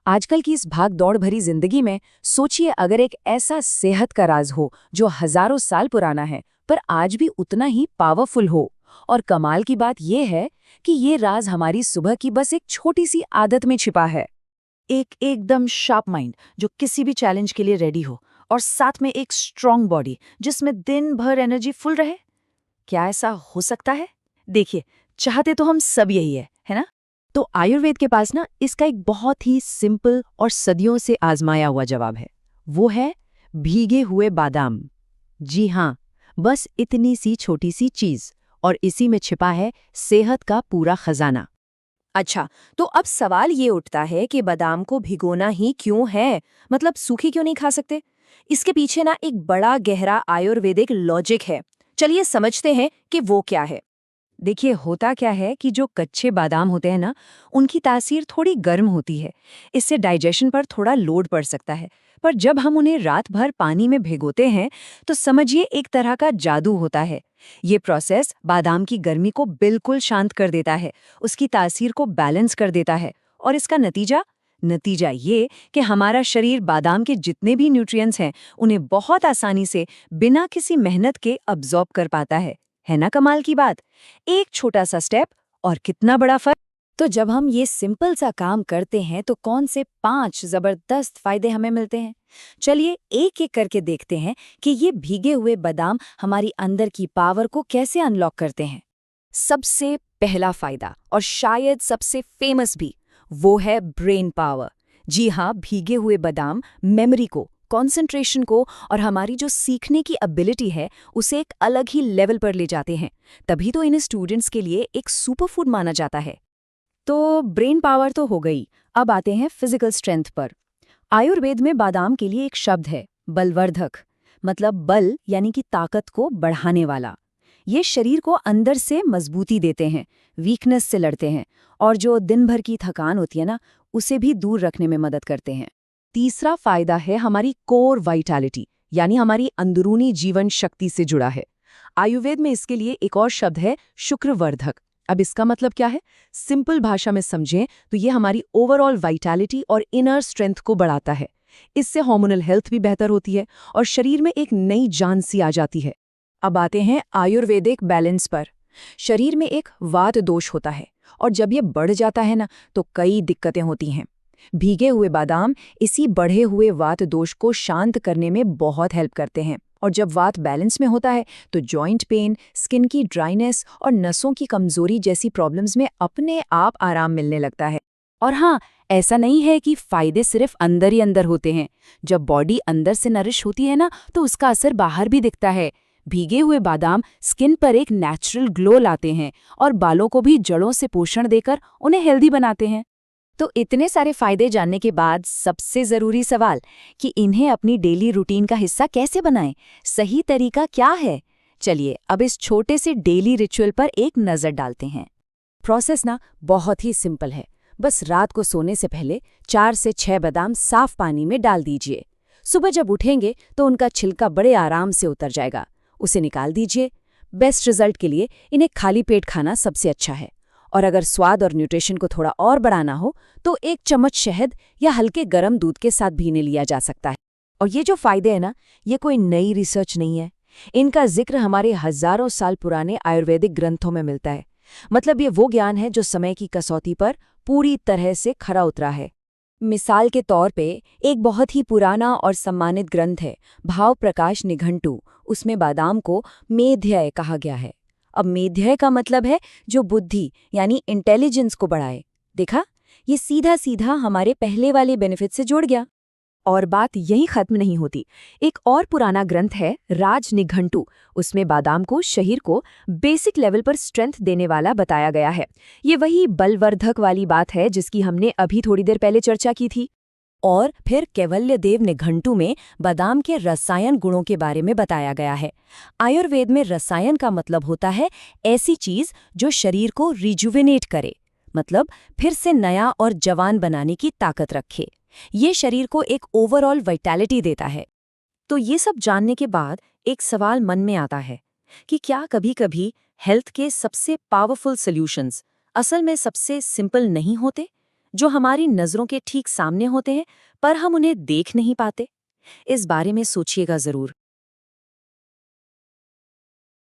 आजकल की इस भाग दौड़ भरी जिंदगी में सोचिए अगर एक ऐसा सेहत का राज हो जो हजारों साल पुराना है पर आज भी उतना ही पावरफुल हो। और कमाल की बात यह है कि ये राज हमारी सुबह की बस एक छोटी सी आदत में छिपा है। एक एकदम शार्प माइंड जो किसी भी चैलेंज के लिए रेडी हो, और साथ में एक स्ट्रांग बॉडी जिसमें दिन भर एनर्जी फुल रहे। क्या ऐसा हो सकता है? देखिए, चाहते तो हम सब यही है ना? तो आयुर्वेद के पास ना इसका एक बहुत ही सिंपल और सदियों से आजमाया हुआ जवाब है। वो है भीगे हुए बादाम। जी हाँ, बस इतनी सी छोटी सी चीज, और इसी में छिपा है सेहत का पूरा खजाना। अच्छा, तो अब सवाल ये उठता है कि बादाम को भिगोना ही क्यों है? मतलब सूखी क्यों नहीं खा सकते? इसके पीछे ना एक बड़ा गहरा आयुर्वेदिक लॉजिक है। चलिए समझते हैं कि वो क्या है। देखिए, होता क्या है कि जो कच्चे बादाम होते हैं ना, उनकी तासीर थोड़ी गर्म होती है। इससे डाइजेशन पर थोड़ा लोड पड़ सकता है। पर जब हम उन्हें रात भर पानी में भिगोते हैं तो समझिए एक तरह का जादू होता है। ये प्रोसेस बादाम की गर्मी को बिल्कुल शांत कर देता है, उसकी तासीर को बैलेंस कर देता है। और इसका नतीजा ये कि हमारा शरीर बादाम के जितने भी न्यूट्रिएंट्स हैं उन्हें बहुत आसानी से बिना किसी मेहनत के अब्जॉर्ब कर पाता है ना कमाल की बात? एक छोटा सा स्टेप और कितना बड़ा फर्क। तो जब हम ये सिंपल सा काम करते हैं तो कौन से 5 जबरदस्त फायदे हमें मिलते हैं? चलिए एक एक करके देखते हैं कि ये भीगे हुए बादाम हमारी अंदर की पावर को कैसे अनलॉक करते हैं। सबसे पहला फायदा, और शायद सबसे फेमस भी, वो है ब्रेन पावर। जी हाँ, भीगे हुए बादाम मेमोरी को, कंसंट्रेशन को और हमारी जो सीखने की एबिलिटी है उसे एक अलग ही लेवल पर ले जाते हैं। तभी तो इन्हें स्टूडेंट्स के लिए एक सुपरफूड माना जाता है। तो ब्रेन पावर तो हो गई, अब आते हैं फिजिकल स्ट्रेंथ पर। आयुर्वेद में बादाम के लिए एक शब्द है बलवर्धक, मतलब बल यानी कि ताकत को बढ़ाने वाला। ये शरीर को अंदर से मजबूती देते हैं, वीकनेस से लड़ते हैं, और जो दिन भर की थकान होती है ना, उसे भी दूर रखने में मदद करते हैं। तीसरा फायदा है हमारी कोर वाइटैलिटी, यानी हमारी अंदरूनी जीवन शक्ति से जुड़ा है। आयुर्वेद में इसके लिए एक और शब्द है शुक्रवर्धक। अब इसका मतलब क्या है? सिंपल भाषा में समझें तो ये हमारी ओवरऑल वाइटैलिटी और इनर स्ट्रेंथ को बढ़ाता है। इससे हार्मोनल हेल्थ भी बेहतर होती है और शरीर में एक नई जान सी आ जाती है। अब आते हैं आयुर्वेदिक बैलेंस पर। शरीर में एक वात दोष होता है, और जब ये बढ़ जाता है ना तो कई दिक्कतें होती हैं। भीगे हुए बादाम इसी बढ़े हुए वात दोष को शांत करने में बहुत हेल्प करते हैं। और जब वात बैलेंस में होता है तो जॉइंट पेन, स्किन की ड्राइनेस और नसों की कमजोरी जैसी प्रॉब्लम्स में अपने आप आराम मिलने लगता है। और हाँ, ऐसा नहीं है कि फायदे सिर्फ अंदर ही अंदर होते हैं। जब बॉडी अंदर से नरिश होती है ना तो उसका असर बाहर भी दिखता है। भीगे हुए बादाम स्किन पर एक नेचुरल ग्लो लाते हैं और बालों को भी जड़ों से पोषण देकर उन्हें हेल्दी बनाते हैं। तो इतने सारे फायदे जानने के बाद सबसे जरूरी सवाल कि इन्हें अपनी डेली रूटीन का हिस्सा कैसे बनाएं? सही तरीका क्या है? चलिए अब इस छोटे से डेली रिचुअल पर एक नजर डालते हैं। प्रोसेस ना बहुत ही सिंपल है। बस रात को सोने से पहले 4 से 6 बादाम साफ पानी में डाल दीजिए। सुबह जब उठेंगे तो उनका छिलका बड़े आराम से उतर जाएगा, उसे निकाल दीजिए। बेस्ट रिजल्ट के लिए इन्हें खाली पेट खाना सबसे अच्छा है। और अगर स्वाद और न्यूट्रिशन को थोड़ा और बढ़ाना हो तो 1 चम्मच शहद या हल्के गर्म दूध के साथ भी इन्हें लिया जा सकता है। और ये जो फायदे हैं ना, ये कोई नई रिसर्च नहीं है। इनका जिक्र हमारे हजारों साल पुराने आयुर्वेदिक ग्रंथों में मिलता है। मतलब ये वो ज्ञान है जो समय की कसौटी पर पूरी तरह से खरा उतरा है। मिसाल के तौर पे एक बहुत ही पुराना और सम्मानित ग्रंथ है भाव प्रकाश निघंटु। उसमें बादाम को मेध्यय कहा गया है। अब मेध्यय का मतलब है जो बुद्धि यानी इंटेलिजेंस को बढ़ाए। देखा, ये सीधा सीधा हमारे पहले वाले बेनिफिट से जुड़ गया। और बात यहीं खत्म नहीं होती। एक और पुराना ग्रंथ है राज निघंटु। उसमें बादाम को शरीर को बेसिक लेवल पर स्ट्रेंथ देने वाला बताया गया है। ये वही बलवर्धक वाली बात है जिसकी हमने अभी थोड़ी देर पहले चर्चा की थी। और फिर कैवल्यदेव निघंटु में बादाम के रसायन गुणों के बारे में बताया गया है। आयुर्वेद में रसायन का मतलब होता है ऐसी चीज जो शरीर को रिजुविनेट करे, मतलब फिर से नया और जवान बनाने की ताकत रखे। ये शरीर को एक ओवरऑल वाइटैलिटी देता है। तो ये सब जानने के बाद एक सवाल मन में आता है कि क्या कभी-कभी हेल्थ के सबसे पावरफुल सॉल्यूशंस असल में सबसे सिंपल नहीं होते? जो हमारी नज़रों के ठीक सामने होते हैं, पर हम उन्हें देख नहीं पाते? इस बारे में सोचिएगा ज़रूर।